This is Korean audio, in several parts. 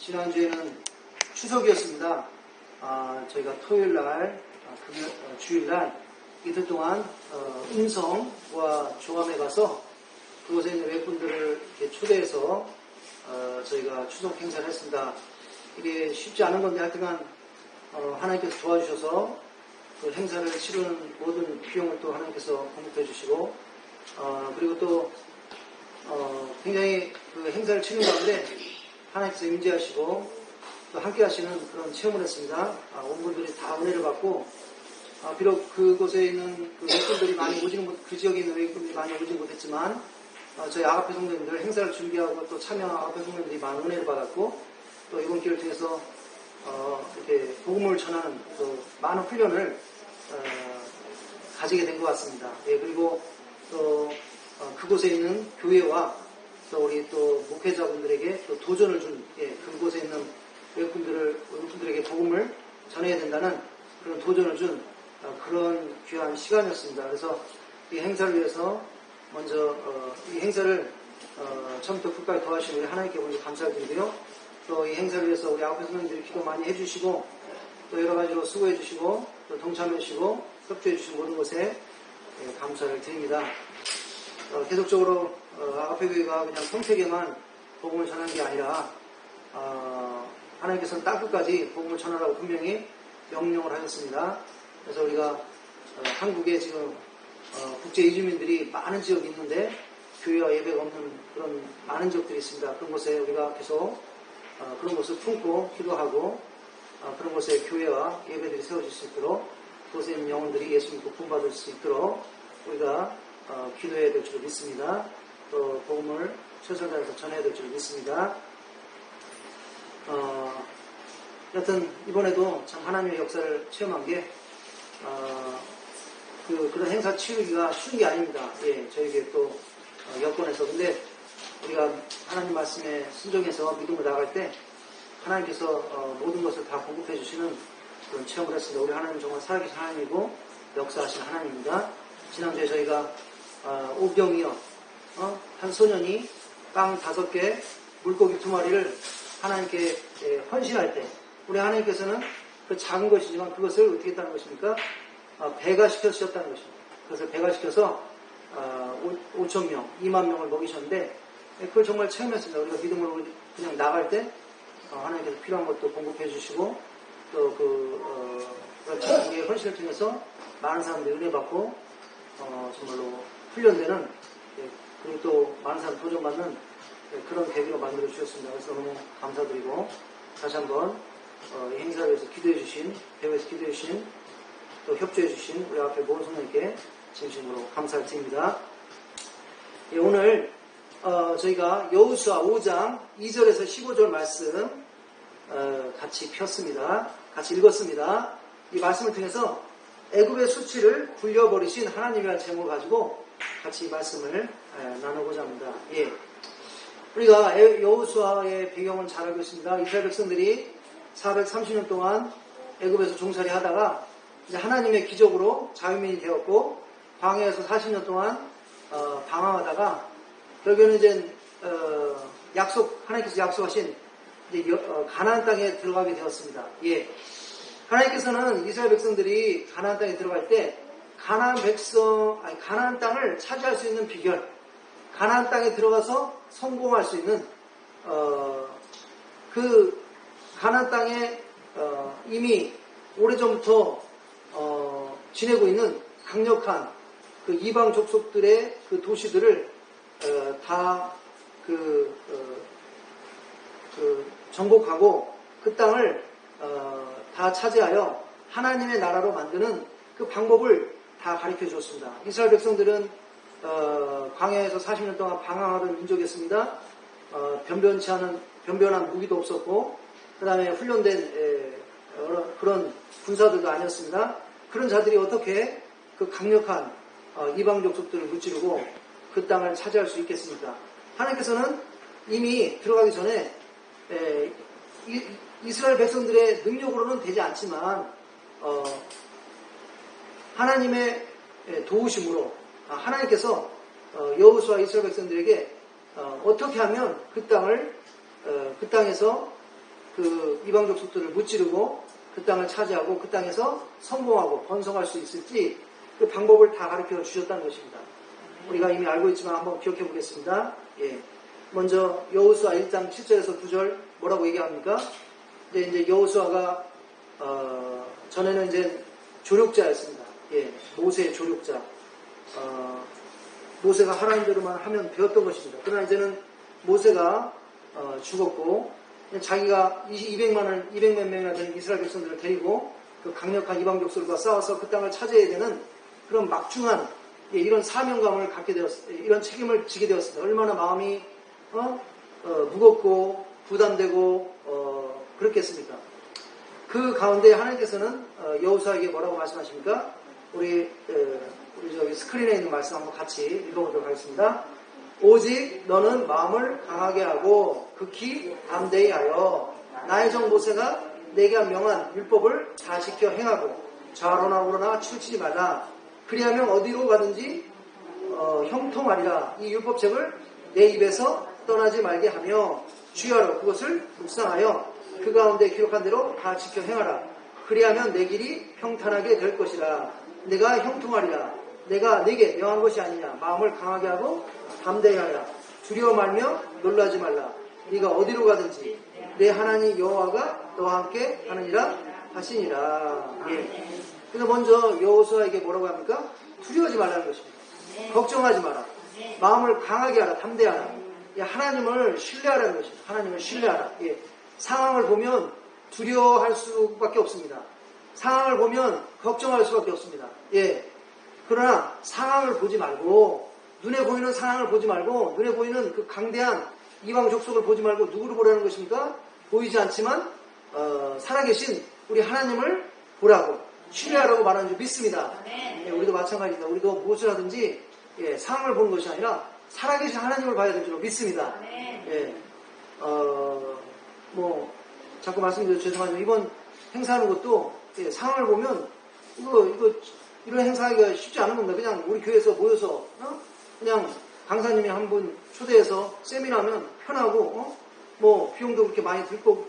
지난주에는 추석이었습니다. 저희가 토요일날, 주일날 이틀 동안 음성과 조암에 가서 그곳에 있는 외국분들을 초대해서 저희가 추석 행사를 했습니다. 이게 쉽지 않은 건데 하여튼간 하나님께서 도와주셔서 그 행사를 치르는 모든 비용을 또 하나님께서 공급해 주시고 그리고 또 굉장히 그 행사를 치르는 가운데 하나님께서 임재하시고 또 함께 하시는 그런 체험을 했습니다. 온 분들이 다 은혜를 받고 비록 그곳에 있는 그 외국분들이 많이 오지는 그 지역에 있는 외국분들이 많이 오지는 못했지만 저희 아가페 성도님들 행사를 준비하고 또 참여한 아가페 성도님들이 많은 은혜를 받았고 또 이번 기회를 통해서 이렇게 복음을 전하는 또 많은 훈련을 가지게 된 것 같습니다. 예, 그리고 또 그곳에 있는 교회와 또 우리 또 목회자분들에게 또 도전을 준 그곳에 있는 외국분들에게 복음을 전해야 된다는 그런 도전을 준 그런 귀한 시간이었습니다. 그래서 이 행사를 위해서 먼저 이 행사를 처음부터 끝까지 도와주신 우리 하나님께 먼저 감사드리고요. 또 이 행사를 위해서 우리 아홉 성도님들이 기도 많이 해주시고 또 여러 가지로 수고해주시고 또 동참해주시고 협조해주신 모든 것에 감사를 드립니다. 계속적으로 아가페 교회가 그냥 성택에만 복음을 전하는 게 아니라 하나님께서는 땅끝까지 복음을 전하라고 분명히 명령을 하셨습니다. 그래서 우리가 한국에 지금 국제 이주민들이 많은 지역이 있는데 교회와 예배가 없는 그런 많은 지역들이 있습니다. 그런 곳에 우리가 계속 그런 것을 품고 기도하고 그런 곳에 교회와 예배들이 세워질 수 있도록 그곳에 있는 영혼들이 예수 믿고 구원받을 수 있도록 우리가 기도해야 될 줄 믿습니다. 또 복음을 최선을 다해서 전해야 될 줄 믿습니다. 여튼 이번에도 참 하나님의 역사를 체험한 게 그런 행사 치르기가 쉬운 게 아닙니다. 예, 저에게 또 여건에서 근데 우리가 하나님 말씀에 순종해서 믿음으로 나갈 때 하나님께서 모든 것을 다 공급해 주시는 그런 체험을 했습니다. 우리 하나님 정말 살아계신 하나님이고 역사하시는 하나님입니다. 지난주에 저희가 오병이어 한 소년이 빵 5개 물고기 2마리를 하나님께 헌신할 때 우리 하나님께서는 그 작은 것이지만 그것을 어떻게 했다는 것입니까? 배가시켜 주셨다는 것입니다. 그것을 배가시켜서 5,000명, 2만 명을 먹이셨는데 그걸 정말 체험했습니다. 우리가 믿음으로 그냥 나갈 때 하나님께서 필요한 것도 공급해 주시고 또 우리의 헌신을 통해서 많은 사람들이 은혜 받고 정말로 훈련되는 그리고 또 많은 사람 도전받는 그런 계기로 만들어 주셨습니다. 그래서 너무 감사드리고 다시 한번 이 행사를 위해서 기도해 주신 대회에서 기도해 주신 또 협조해 주신 우리 앞에 모든 성도님께 진심으로 감사를 드립니다. 예, 오늘 저희가 여호수아 5장 2절에서 15절 말씀 같이 폈습니다. 같이 읽었습니다. 이 말씀을 통해서 애굽의 수치를 굴려버리신 하나님이라는 제목을 가지고 같이 이 말씀을 나누고자 합니다. 예. 우리가 여호수아의 배경은 잘 알고 있습니다. 이스라엘 백성들이 430년 동안 애굽에서 종살이 하다가 이제 하나님의 기적으로 자유민이 되었고 광야에서 40년 동안 방황하다가 결국에는 이제 하나님께서 약속하신 이제 가나안 땅에 들어가게 되었습니다. 예. 하나님께서는 이스라엘 백성들이 가나안 땅에 들어갈 때 가나안 땅을 차지할 수 있는 비결, 가나안 땅에 들어가서 성공할 수 있는 그 가나안 땅에 이미 오래전부터 지내고 있는 강력한 그 이방 족속들의 그 도시들을 다 정복하고 그 땅을 다 차지하여 하나님의 나라로 만드는 그 방법을 다 가르쳐 주었습니다. 이스라엘 백성들은 광야에서 40년 동안 방황하던 민족이었습니다. 변변한 무기도 없었고 그 다음에 훈련된 그런 군사들도 아니었습니다. 그런 자들이 어떻게 그 강력한 이방 족속들을 무찌르고 그 땅을 차지할 수 있겠습니까? 하나님께서는 이미 들어가기 전에 이스라엘 백성들의 능력으로는 되지 않지만 하나님의 도우심으로 하나님께서 여호수아 이스라엘 백성들에게 어떻게 하면 그 땅에서 그 이방 족속들을 무찌르고 그 땅을 차지하고 그 땅에서 성공하고 번성할 수 있을지 그 방법을 다 가르쳐 주셨다는 것입니다. 우리가 이미 알고 있지만 한번 기억해 보겠습니다. 예. 먼저 여호수아 1장 7절에서 9절 뭐라고 얘기합니까? 이제 여호수아가 전에는 이제 조력자였습니다. 예, 모세의 조력자. 모세가 하나님대로만 하면 배웠던 것입니다. 그러나 이제는 모세가 죽었고 자기가 200몇 명이나 되는 이스라엘 백성들을 데리고 그 강력한 이방 족속들과 싸워서 그 땅을 차지해야 되는 그런 막중한 이런 사명감을 갖게 되었습니다. 이런 책임을 지게 되었습니다. 얼마나 마음이 무겁고 부담되고 그렇겠습니까? 그 가운데 하나님께서는 여호수아에게 뭐라고 말씀하십니까? 우리 저기 스크린에 있는 말씀 한번 같이 읽어보도록 하겠습니다. 오직 너는 마음을 강하게 하고 극히 담대히 하여 나의 종 모세가 내게 명한 율법을 다 지켜 행하고 좌로나 우로나 치우치지 말라. 그리하면 어디로 가든지 형통하리라. 이 율법책을 내 입에서 떠나지 말게 하며 주야로 그것을 묵상하여 그 가운데 기록한 대로 다 지켜 행하라. 그리하면 내 길이 평탄하게 될 것이라. 내가 형통하리라. 내가 네게 명한 것이 아니냐. 마음을 강하게 하고 담대히 하라. 두려워 말며 놀라지 말라. 네가 어디로 가든지 내 하나님 여호와가 너와 함께 하느니라 하시니라. 예. 그래서 먼저 여호수아에게 뭐라고 합니까? 두려워하지 말라는 것입니다. 걱정하지 마라. 마음을 강하게 하라. 담대하라. 예, 하나님을 신뢰하라는 것입니다. 하나님을 신뢰하라. 예. 상황을 보면 두려워할 수밖에 없습니다. 상황을 보면 걱정할 수밖에 없습니다. 예. 그러나 상황을 보지 말고 눈에 보이는 상황을 보지 말고 눈에 보이는 그 강대한 이방 족속을 보지 말고 누구를 보라는 것입니까? 보이지 않지만 살아계신 우리 하나님을 보라고 신뢰하라고 말하는 줄 믿습니다. 예, 우리도 마찬가지입니다. 우리도 무엇을 하든지 상황을 보는 것이 아니라 살아계신 하나님을 봐야 될 줄 믿습니다. 예. 자꾸 말씀드려서 죄송하지만 이번 행사하는 것도 상황을 보면 이런 행사하기가 쉽지 않은 겁니다. 그냥 우리 교회에서 모여서 그냥 강사님이 한 분 초대해서 세미나하면 편하고 비용도 그렇게 많이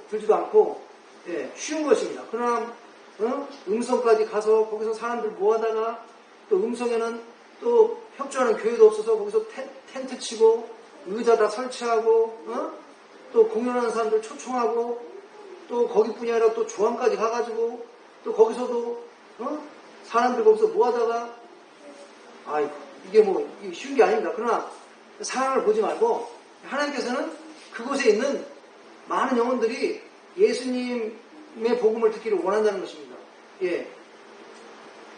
들지도 않고 쉬운 것입니다. 그러나 음성까지 가서 거기서 사람들 모아다가 또 음성에는 또 협조하는 교회도 없어서 거기서 텐트 치고 의자 다 설치하고 또 공연하는 사람들 초청하고 또 거기뿐이 아니라 또 조항까지 가가지고 또 거기서도 사람들 거기서 모아다가 이게 쉬운 게 아닙니다. 그러나 상황을 보지 말고 하나님께서는 그곳에 있는 많은 영혼들이 예수님의 복음을 듣기를 원한다는 것입니다. 예.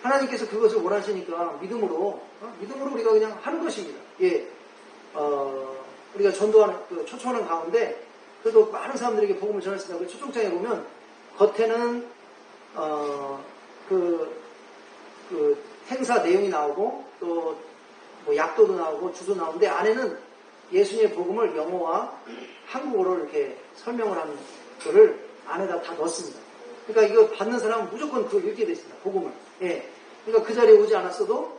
하나님께서 그것을 원하시니까 믿음으로 우리가 그냥 하는 것입니다. 예. 우리가 전도하는, 초청하는 가운데 그래도 많은 사람들에게 복음을 전했습니다. 그 초청장에 보면 겉에는 행사 내용이 나오고 또 약도도 나오고 주도 나오는데 안에는 예수님의 복음을 영어와 한국어로 이렇게 설명을 하는 거를 안에다 다 넣었습니다. 그러니까 이거 받는 사람은 무조건 그걸 읽게 됐습니다. 복음을. 예. 그러니까 그 자리에 오지 않았어도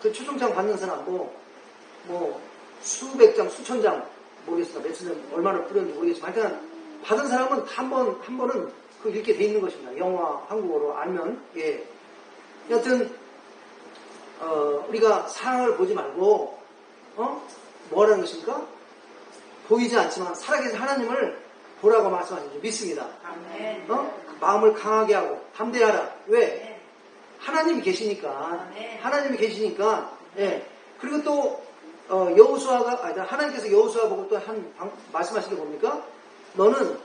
그 초청장 받는 사람 수백 장, 수천 장 모르겠습니다. 며칠 얼마나 뿌렸는지 모르겠지만 하여튼 받은 사람은 한 번은 그 읽게 돼 있는 것입니다. 영어와 한국어로 알면. 예. 여튼 우리가 상황을 보지 말고 뭐라는 것입니까? 보이지 않지만 살아계신 하나님을 보라고 말씀하신 줄 믿습니다. 마음을 강하게 하고 담대하라. 왜? 하나님이 계시니까. 하나님이 계시니까. 예. 그리고 또 하나님께서 여호수아 보고 또 말씀하신 게 뭡니까? 너는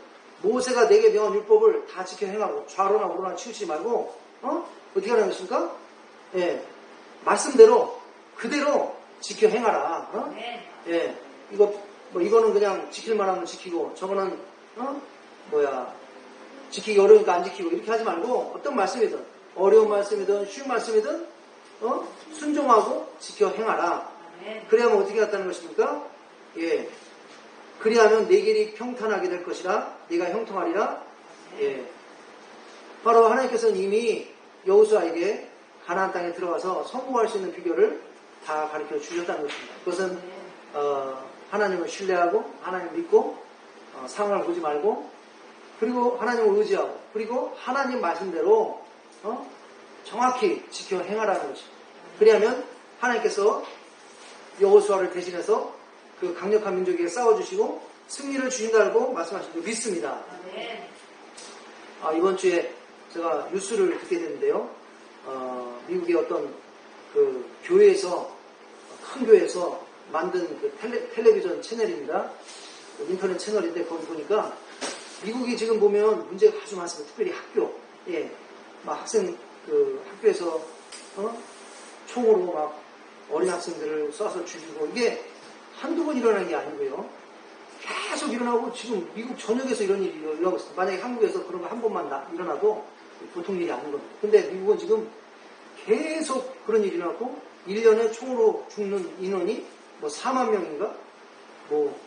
모세가 내게 명한 율법을 다 지켜 행하고 좌로나 우로나 치우치지 말고 어떻게 하라는 것입니까? 예. 말씀대로 그대로 지켜 행하라. 예. 이거는 그냥 지킬만 하면 지키고 저거는 지키기 어려우니까 안 지키고 이렇게 하지 말고 어떤 말씀이든 어려운 말씀이든 쉬운 말씀이든 순종하고 지켜 행하라. 그래야만 어떻게 했다는 것입니까? 예. 그리하면 내 길이 평탄하게 될 것이라 네가 형통하리라. 예. 바로 하나님께서는 이미 여호수아에게 가나안 땅에 들어가서 성공할 수 있는 비결을 다 가르쳐 주셨다는 것입니다. 그것은 하나님을 신뢰하고 하나님 믿고 상황을 보지 말고 그리고 하나님을 의지하고, 그리고 하나님 말씀대로 정확히 지켜 행하라는 것이죠. 그리하면 하나님께서 여호수아를 대신해서 그 강력한 민족에게 싸워주시고 승리를 주신다고 말씀하시고 믿습니다. 이번 주에 제가 뉴스를 듣게 됐는데요. 미국의 어떤 그 교회에서, 큰 교회에서 만든 그 텔레비전 채널입니다. 인터넷 채널인데 거기 보니까 미국이 지금 보면 문제가 아주 많습니다. 특별히 학교, 막 학생 그 학교에서 총으로 막 어린 학생들을 쏴서 죽이고, 이게 한두 번 일어난 게 아니고요. 계속 일어나고 지금 미국 전역에서 이런 일이 일어나고 있습니다. 만약에 한국에서 그런 거 한 번만 일어나도 보통 일이 아닌 겁니다. 근데 미국은 지금 계속 그런 일이 일어나고 1년에 총으로 죽는 인원이 뭐 4만 명인가? 뭐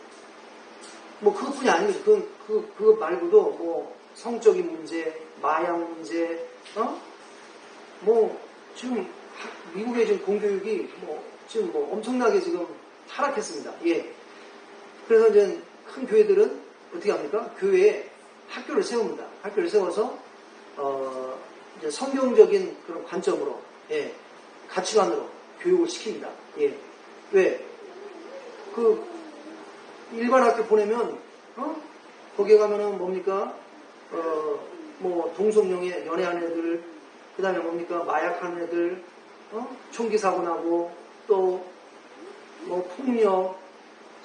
그것뿐이 아닙니다. 그거 말고도 뭐 성적인 문제, 마약 문제, 뭐 지금 미국의 지금 공교육이 지금 엄청나게 지금 타락했습니다. 그래서 이제 큰 교회들은 어떻게 합니까? 교회에 학교를 세웁니다. 학교를 세워서 이제 성경적인 그런 관점으로, 가치관으로 교육을 시킵니다. 왜? 그 일반 학교 보내면 거기에 가면은 뭡니까? 뭐 동성연애 연애하는 애들, 그 다음에 뭡니까? 마약하는 애들, 총기 사고 나고, 또 뭐 폭력,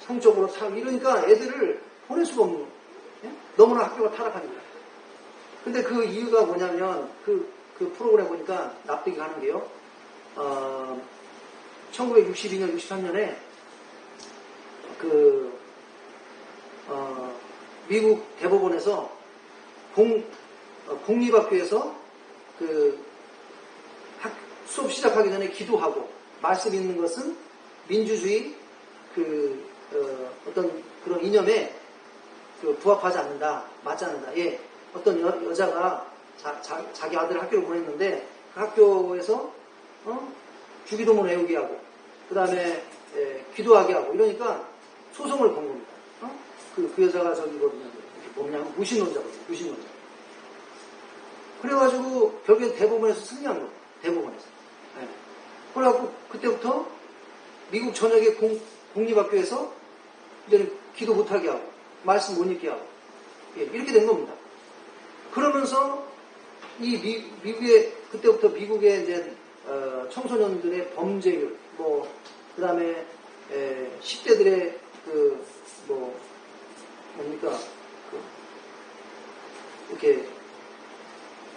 성적으로 사고, 이러니까 애들을 보낼 수가 없는 거예요. 너무나 학교가 타락합니다. 근데 그 이유가 뭐냐면 그 프로그램 보니까 납득이 가는 게요. 1962년, 63년에 미국 대법원에서 공립학교에서 수업 시작하기 전에 기도하고 말씀 읽는 것은 민주주의 어떤 그런 이념에 부합하지 않는다, 맞지 않는다. 어떤 여자가 자기 아들을 학교를 보냈는데 그 학교에서 주기도문 외우게 하고 그 다음에 기도하게 하고 이러니까 소송을 건 겁니다. 그 여자가 뭐냐면 무신론자거든요. 무신론자. 그래가지고 결국엔 대법원에서 승리한 겁니다. 대법원에서. 그래갖고 그때부터 미국 전역의 공립학교에서 이제는 기도 못하게 하고 말씀 못 읽게 하고 이렇게 된 겁니다. 그러면서 이 그때부터 미국의 이제 청소년들의 범죄율, 그 다음에 10대들의 이렇게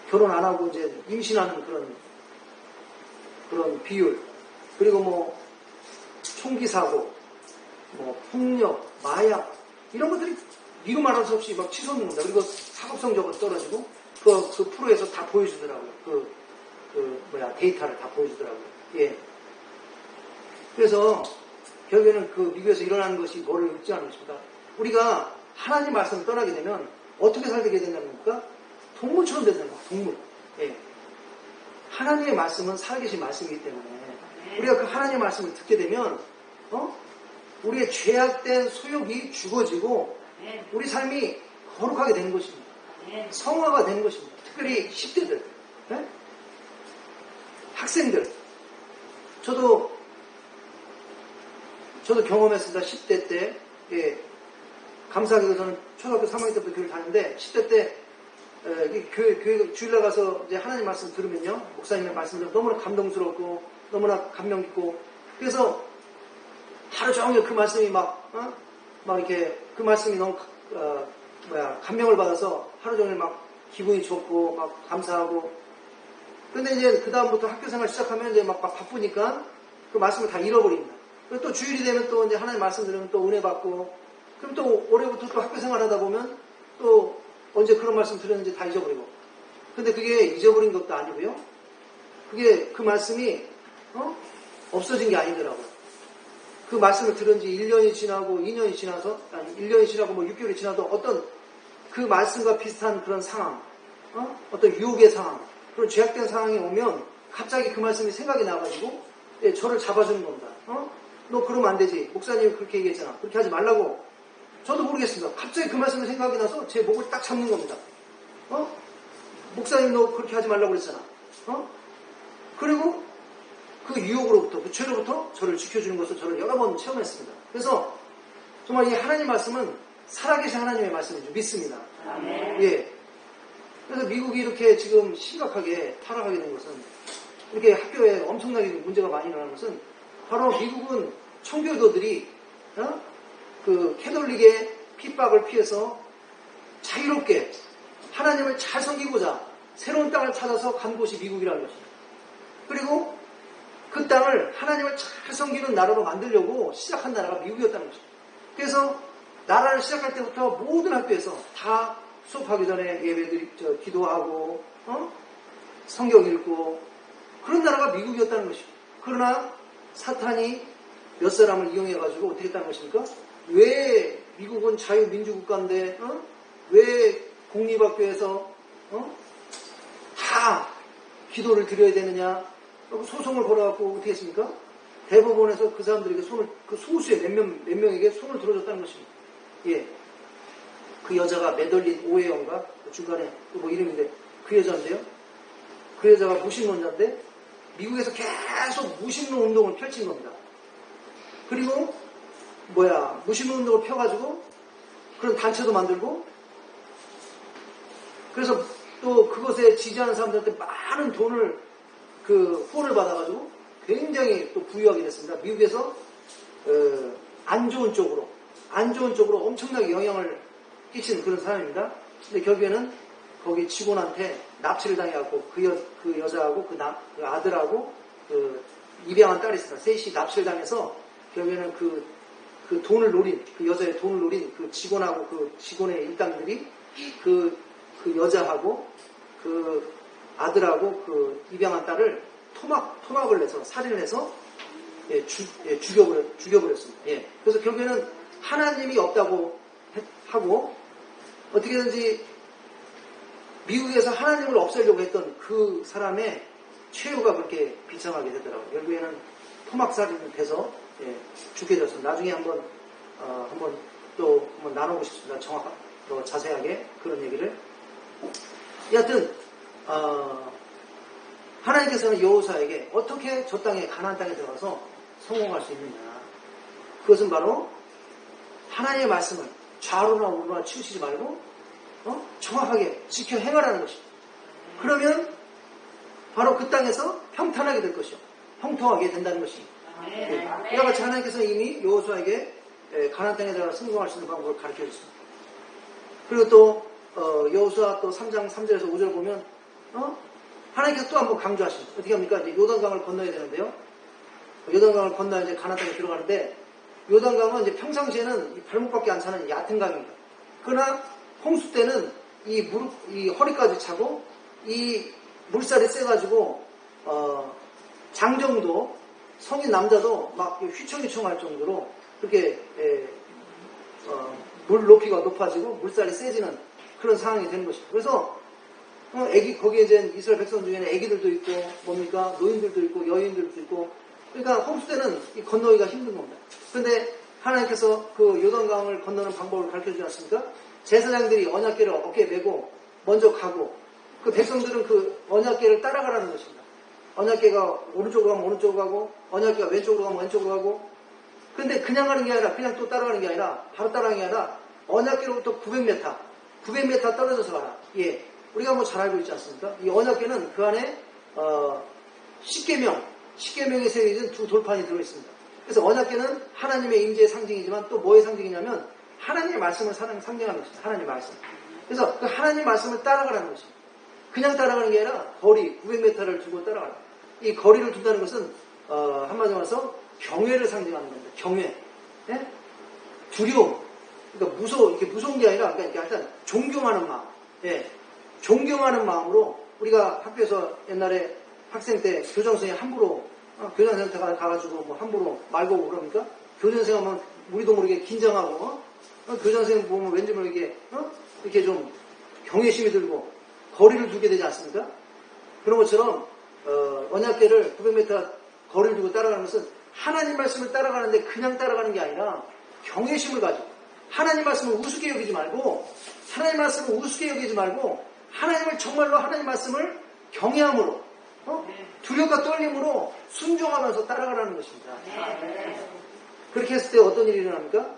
결혼 안 하고 이제 임신하는 그런 비율, 그리고 총기 사고, 폭력, 마약, 이런 것들이 이루 말할 수 없이 막 치솟는 겁니다. 그리고 사법 성적으로 떨어지고, 그 프로에서 다 보여주더라고요. 데이터를 다 보여주더라고요. 그래서, 결국에는 미국에서 일어나는 것이 뭐를 의지하는 것입니다. 우리가 하나님 말씀을 떠나게 되면, 어떻게 살게 된다는 겁니까? 동물처럼 된다는 거예요, 동물. 하나님의 말씀은 살아계신 말씀이기 때문에, 우리가 그 하나님의 말씀을 듣게 되면, 우리의 죄악된 소욕이 죽어지고, 우리 삶이 거룩하게 되는 것입니다. 성화가 되는 것입니다. 특별히 10대들, 학생들. 저도 경험했습니다. 10대 때, 감사하게도 저는 초등학교 3학년 때부터 교회를 다녔는데, 10대 때, 교회 주일날 가서 이제 하나님 말씀 들으면요, 목사님의 말씀 들으면 너무나 감동스럽고, 너무나 감명 깊고, 그래서 하루 종일 그 말씀이 막 이렇게, 그 말씀이 너무, 감명을 받아서 하루 종일 막 기분이 좋고, 막 감사하고, 근데 이제 그다음부터 학교 생활 시작하면 이제 막 바쁘니까 그 말씀을 다 잃어버립니다. 그리고 또 주일이 되면 또 이제 하나님 말씀 들으면 또 은혜 받고, 그럼 또 올해부터 또 학교 생활 하다 보면 또 언제 그런 말씀 들었는지 다 잊어버리고. 근데 그게 잊어버린 것도 아니고요. 그 말씀이, 없어진 게 아니더라고요. 그 말씀을 들은 지 1년이 지나고 2년이 지나서, 1년이 지나고 6개월이 지나도 어떤 그 말씀과 비슷한 그런 상황, 어떤 유혹의 상황, 그런 죄악된 상황이 오면 갑자기 그 말씀이 생각이 나가지고, 저를 잡아주는 겁니다. 너 그러면 안 되지. 목사님이 그렇게 얘기했잖아. 그렇게 하지 말라고. 저도 모르겠습니다. 갑자기 그 말씀이 생각이 나서 제 목을 딱 잡는 겁니다. 목사님 너 그렇게 하지 말라고 그랬잖아. 그리고 그 유혹으로부터, 그 죄로부터 저를 지켜주는 것을 저를 여러 번 체험했습니다. 그래서 정말 이 하나님 말씀은 살아계신 하나님의 말씀인지 믿습니다. 예. 그래서 미국이 이렇게 지금 심각하게 타락하게 된 것은, 이렇게 학교에 엄청나게 문제가 많이 일어나는 것은 바로 미국은 청교도들이 그 캐톨릭의 핍박을 피해서 자유롭게 하나님을 잘 섬기고자 새로운 땅을 찾아서 간 곳이 미국이라는 것입니다. 그리고 그 땅을 하나님을 잘 섬기는 나라로 만들려고 시작한 나라가 미국이었다는 것입니다. 그래서 나라를 시작할 때부터 모든 학교에서 다 수업하기 전에 예배드리, 기도하고 성경 읽고 그런 나라가 미국이었다는 것입니다. 그러나 사탄이 몇 사람을 이용해가지고 어떻게 했다는 것입니까? 왜 미국은 자유민주국가인데 왜 공립학교에서 다 기도를 드려야 되느냐? 소송을 걸어갖고 어떻게 했습니까? 대법원에서 그 사람들에게 그 소수의 몇 명에게 손을 들어줬다는 것입니다. 예. 그 여자가 메덜린 오해영가 중간에 뭐 이름인데 그 여자인데요. 그 여자가 무신론자인데 미국에서 계속 무신론 운동을 펼친 겁니다. 그리고 무신론 운동을 펴가지고 그런 단체도 만들고 그래서 또 그것에 지지하는 사람들한테 많은 돈을 후원을 받아가지고 굉장히 또 부유하게 됐습니다. 미국에서 안 좋은 쪽으로 엄청나게 영향을 끼친 그런 사람입니다. 근데 결국에는 거기 직원한테 납치를 당해갖고 그 여자하고 그 아들하고 그 입양한 딸이 있습니다. 셋이 납치를 당해서 결국에는 그 돈을 노린 그 여자의 돈을 노린 그 직원하고 그 직원의 일당들이 그 여자하고 그 아들하고 그 입양한 딸을 토막을 내서 살인을 해서 죽여버렸습니다. 예. 그래서 결국에는 하나님이 없다고 하고 어떻게든지 미국에서 하나님을 없애려고 했던 그 사람의 최후가 그렇게 비참하게 되더라고요. 결국에는 토막살인이 돼서 죽게 되었습니다. 나중에 한번 나누고 싶습니다. 더 자세하게 그런 얘기를. 여하튼 하나님께서는 여호수아에게 어떻게 저 땅에 가나안 땅에 들어가서 성공할 수 있느냐. 그것은 바로 하나님의 말씀을 좌로나 우로나 치우치지 말고 정확하게 지켜 행하라는 것입니다. 그러면 바로 그 땅에서 평탄하게 될 것이요. 형통하게 된다는 것입니다. 이와 같이 하나님께서 이미 여호수아에게 가나안 땅에 들어가 성공할 수 있는 방법을 가르쳐 주셨습니다. 그리고 또 여호수아 또 3장 3절에서 5절 보면 하나님께서 또 한번 강조하십니다. 어떻게 합니까? 이제 요단강을 건너야 되는데요. 요단강을 건너야 이제 가나안 땅에 들어가는데 요단강은 이제 평상시에는 발목밖에 안 차는 얕은 강입니다. 그러나 홍수 때는 이 허리까지 차고 이 물살이 세가지고 장정도 성인 남자도 막 휘청휘청할 정도로 그렇게 물 높이가 높아지고 물살이 세지는 그런 상황이 되는 것입니다. 그래서 거기에 이제 이스라엘 백성 중에는 애기들도 있고 뭡니까 노인들도 있고 여인들도 있고 그러니까 홍수 때는 건너기가 힘든 겁니다. 그런데 하나님께서 그 요단강을 건너는 방법을 가르쳐주지 않습니까? 제사장들이 언약궤를 어깨에 메고 먼저 가고 그 백성들은 그 언약궤를 따라가라는 것입니다. 언약궤가 오른쪽으로 가면 오른쪽으로 가고 언약궤가 왼쪽으로 가면 왼쪽으로 가고 근데 그냥 가는 게 아니라 그냥 또 따라가는 게 아니라 바로 따라가는 게 아니라 언약궤로부터 900m 떨어져서 가라. 예, 우리가 뭐 잘 알고 있지 않습니까? 이 언약궤는 그 안에 10계명에 새겨진 두 돌판이 들어있습니다. 그래서 언약궤는 하나님의 임재의 상징이지만 또 뭐의 상징이냐면 하나님의 말씀을 상징하는 것입니다. 하나님의 말씀. 그래서 그 하나님의 말씀을 따라가라는 것입니다. 그냥 따라가는 게 아니라 거리 900m를 두고 따라가라. 이 거리를 둔다는 것은 한마디로 말해서 경외를 상징하는 겁니다. 경외. 예? 두려움. 그러니까 이렇게 무서운 게 아니라 그러니까 일단 존경하는 마음. 예. 존경하는 마음으로 우리가 학교에서 옛날에 학생 때 교장선생님 함부로 교장선생한테 가가지고 뭐 함부로 말 걸고 그러니까 교장선생 하면 우리도 모르게 긴장하고 교장선생 보면 왠지 모르게 이렇게 좀 경외심이 들고 거리를 두게 되지 않습니까? 그런 것처럼 언약궤를 900m 거리를 두고 따라가는 것은 하나님 말씀을 따라가는데 그냥 따라가는 게 아니라 경외심을 가지고 하나님 말씀을 우습게 여기지 말고 하나님을 정말로 하나님 말씀을 경외함으로 두려움과 떨림으로 순종하면서 따라가라는 것입니다. 그렇게 했을 때 어떤 일이 일어납니까?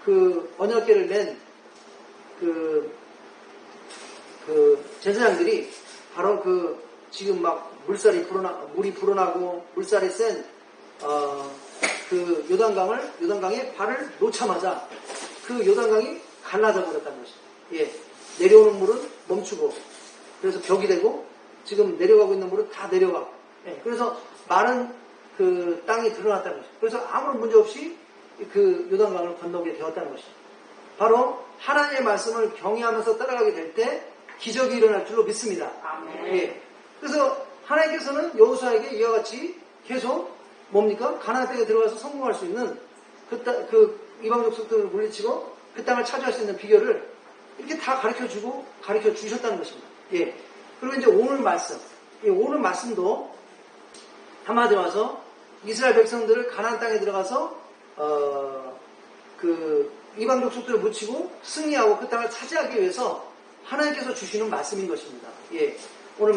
그 언약궤를 맨 제사장들이 바로 지금 막 물이 불어나고 물살이 센 요단강에 발을 놓자마자 그 요단강이 갈라져 버렸다는 것입니다. 예. 내려오는 물은 멈추고, 그래서 벽이 되고, 지금 내려가고 있는 물은 다 내려가. 예. 그래서 마른 땅이 드러났다는 것입니다. 그래서 아무런 문제 없이 그 요단강을 건너게 되었다는 것입니다. 바로 하나님의 말씀을 경외하면서 따라가게 될 때 기적이 일어날 줄로 믿습니다. 예. 그래서 하나님께서는 여호수아에게 이와 같이 계속 뭡니까? 가나안 땅에 들어가서 성공할 수 있는 그 이방 족속들을 물리치고 그 땅을 차지할 수 있는 비결을 이렇게 다 가르쳐 주셨다는 것입니다. 예. 그리고 이제 오늘 말씀도 한마디로 와서 이스라엘 백성들을 가나안 땅에 들어가서 그 이방 족속들을 묻히고 승리하고 그 땅을 차지하기 위해서 하나님께서 주시는 말씀인 것입니다. 예. 오늘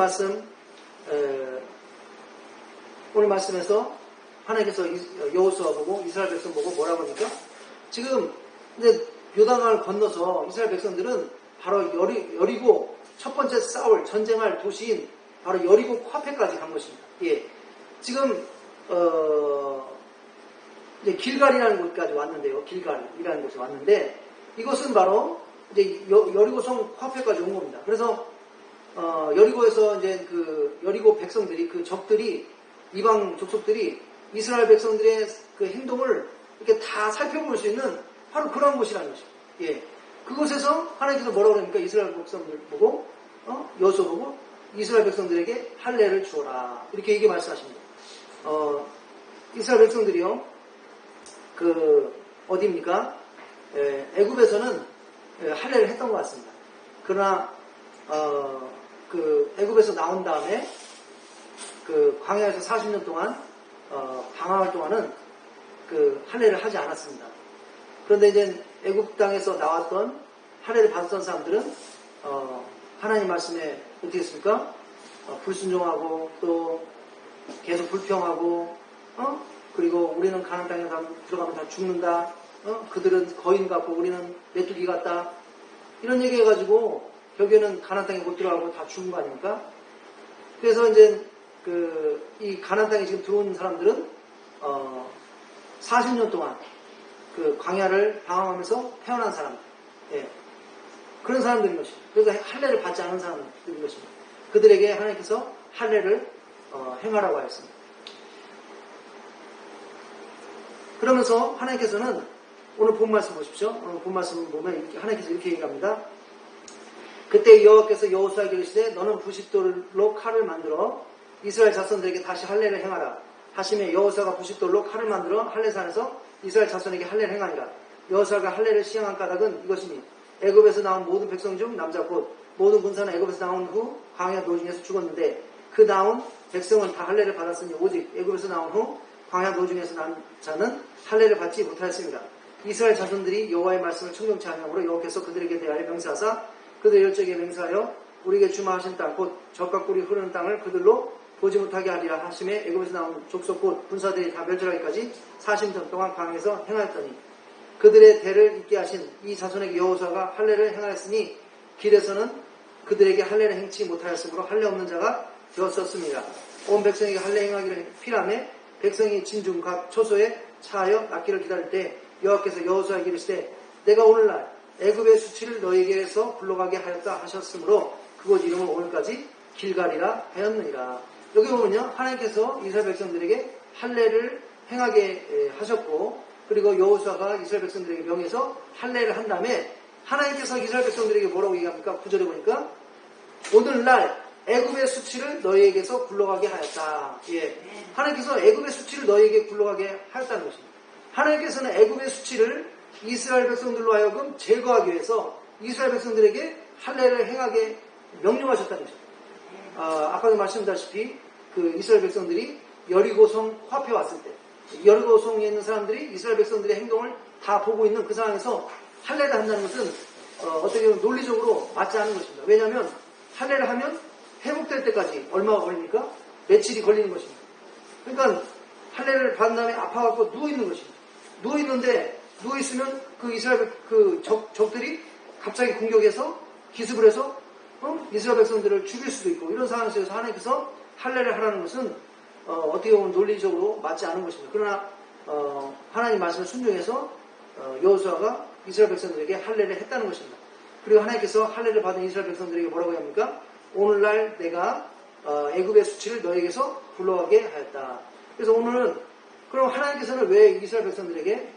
말씀에서 하나님께서 여호수아 보고 이스라엘 백성 보고 뭐라고 하니까 지금 이제 요단강을 건너서 이스라엘 백성들은 바로 여리고 첫 번째 전쟁할 도시인 바로 여리고 코앞에까지 간 것입니다. 예. 지금 이제 길갈이라는 곳까지 왔는데요. 길갈이라는 곳에 왔는데 이것은 바로 이제 여리고성 코앞에까지 온 겁니다. 그래서 여리고에서 이제 그 여리고 백성들이 그 적들이 이방 족속들이 이스라엘 백성들의 그 행동을 이렇게 다 살펴볼 수 있는 바로 그런 곳이라는 것입니다. 예. 그곳에서 하나님께서 뭐라고 그러니까 이스라엘 백성들 보고 여호수아 보고 이스라엘 백성들에게 할례를 주어라 이렇게 얘기 말씀하십니다. 이스라엘 백성들이요 어디입니까? 애굽에서는 할례를 했던 것 같습니다. 그러나 애굽에서 나온 다음에 광야에서 40년 동안 방황할 동안은 할례를 하지 않았습니다. 그런데 이제 애굽 땅에서 나왔던 할례를 받았던 사람들은 하나님 말씀에 어떻게 했습니까? 불순종하고 또 계속 불평하고 그리고 우리는 가나안 땅에 들어가면 다 죽는다. 그들은 거인 같고 우리는 메뚜기 같다. 이런 얘기 해가지고 결국에는 가나안 땅에 못 들어가고 다 죽은 거 아닙니까? 그래서 이제 이 가나안 땅에 지금 들어온 사람들은 40년 동안 광야를 방황하면서 태어난 사람들, 예. 그런 사람들인 것입니다. 그래서 할례를 받지 않은 사람들인 것입니다. 그들에게 하나님께서 할례를 행하라고 하였습니다. 그러면서 하나님께서는 오늘 본 말씀 보십시오. 오늘 본 말씀 보면 하나님께서 이렇게 얘기합니다. 그때 여호와께서 여호수아에게 이르시되 너는 부싯돌로 칼을 만들어 이스라엘 자손들에게 다시 할례를 행하라. 하시매 여호수아가 부싯돌로 칼을 만들어 할례산에서 이스라엘 자손에게 할례를 행하니라. 여호수아가 할례를 시행한 까닭은 이것이니 애굽에서 나온 모든 백성 중 남자 곧 모든 군사는 애굽에서 나온 후 광야 노중에서 죽었는데 그 나온 백성은 다 할례를 받았으니 오직 애굽에서 나온 후 광야 노중에서 난 자는 할례를 받지 못하였습니다. 이스라엘 자손들이 여호와의 말씀을 청종치 아니하므로 여호와께서 그들에게 대하여 명사하사 그들 열적에 맹세하여 우리에게 주마하신 땅 곧 젖과 꿀이 흐르는 땅을 그들로 보지 못하게 하리라 하심에 애굽에서 나온 족속 곧 군사들이 다 멸절하기까지 40년 동안 광야에서 행하였더니 그들의 대를 잇게 하신 이 자손에게 여호수아가 할례를 행하였으니 길에서는 그들에게 할례를 행치 못하였으므로 할례 없는 자가 되었었습니다. 온 백성에게 할례 행하기를 필요하며 백성이 진중 각 초소에 차하여 낫기를 기다릴 때 여호와께서 여호수아에게 이르시되 내가 오늘날 애굽의 수치를 너에게서 굴러가게 하였다 하셨으므로 그곳 이름을 오늘까지 길갈이라 하였느니라. 여기 보면요 하나님께서 이스라엘 백성들에게 할례를 행하게 하셨고 그리고 여호수아가 이스라엘 백성들에게 명해서 할례를 한 다음에 하나님께서 이스라엘 백성들에게 뭐라고 얘기합니까? 9절에 보니까 오늘날 애굽의 수치를 너희에게서 굴러가게 하였다. 예. 하나님께서 애굽의 수치를 너희에게 굴러가게 하였다는 것입니다. 하나님께서는 애굽의 수치를 이스라엘 백성들로 하여금 제거하기 위해서 이스라엘 백성들에게 할례를 행하게 명령하셨다는 것입니다. 아까도 말씀드렸다시피 그 이스라엘 백성들이 여리고성 코앞에 왔을 때 여리고성에 있는 사람들이 이스라엘 백성들의 행동을 다 보고 있는 그 상황에서 할례를 한다는 것은 어떻게 보면 논리적으로 맞지 않은 것입니다. 왜냐하면 할례를 하면 회복될 때까지 얼마가 걸립니까? 며칠이 걸리는 것입니다. 그러니까 할례를 받은 다음에 아파갖고 누워있는 것입니다. 누워있는데 누워있으면 그 이스라엘 적들이 갑자기 공격해서 기습을 해서 이스라엘 백성들을 죽일 수도 있고 이런 상황 속에서 하나님께서 할례를 하라는 것은 어떻게 보면 논리적으로 맞지 않은 것입니다. 그러나 하나님 말씀을 순종해서 여호수아가 이스라엘 백성들에게 할례를 했다는 것입니다. 그리고 하나님께서 할례를 받은 이스라엘 백성들에게 뭐라고 합니까? 오늘날 내가 애굽의 수치를 너에게서 불러가게 하였다. 그래서 오늘은 그럼 하나님께서는 왜 이스라엘 백성들에게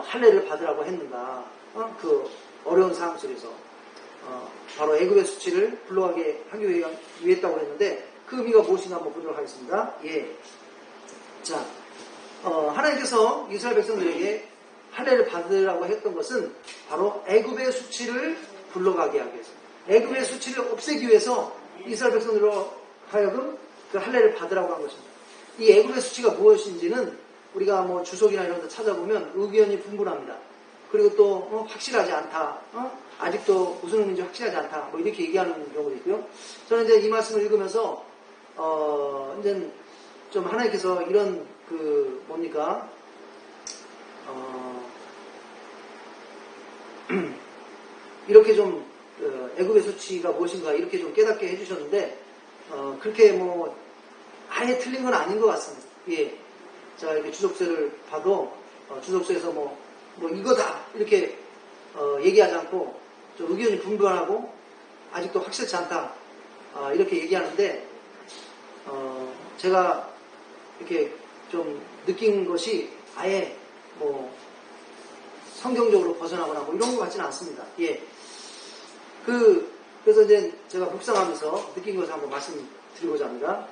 할례를 받으라고 했는가? 그 어려운 상황 속에서 바로 애굽의 수치를 불러가게 하기 위해 했다고 했는데 그 의미가 무엇인가 한번 보도록 하겠습니다. 예. 자, 하나님께서 이스라엘 백성들에게 할례를 받으라고 했던 것은 바로 애굽의 수치를 불러가게 하기 위해서, 애굽의 수치를 없애기 위해서 이스라엘 백성들로 하여금 그 할례를 받으라고 한 것입니다. 이 애굽의 수치가 무엇인지는 우리가 뭐 주석이나 이런 데 찾아보면 의견이 분분합니다. 그리고 또 확실하지 않다. 아직도 무슨 의미인지 확실하지 않다. 뭐 이렇게 얘기하는 경우도 있고요. 저는 이제 이 말씀을 읽으면서 이제 좀 하나님께서 이런 뭡니까? 이렇게 좀 애굽의 수치가 무엇인가 이렇게 좀 깨닫게 해주셨는데 그렇게 뭐 아예 틀린 건 아닌 것 같습니다. 예. 제가 이렇게 주석서를 봐도 주석서에서 뭐 이거다 이렇게 얘기하지 않고 좀 의견이 분분하고 아직도 확실치 않다 이렇게 얘기하는데 제가 이렇게 좀 느낀 것이 아예 뭐 성경적으로 벗어나거나 뭐 이런 것 같지는 않습니다. 예. 그래서 이제 제가 묵상하면서 느낀 것을 한번 말씀드리고자 합니다.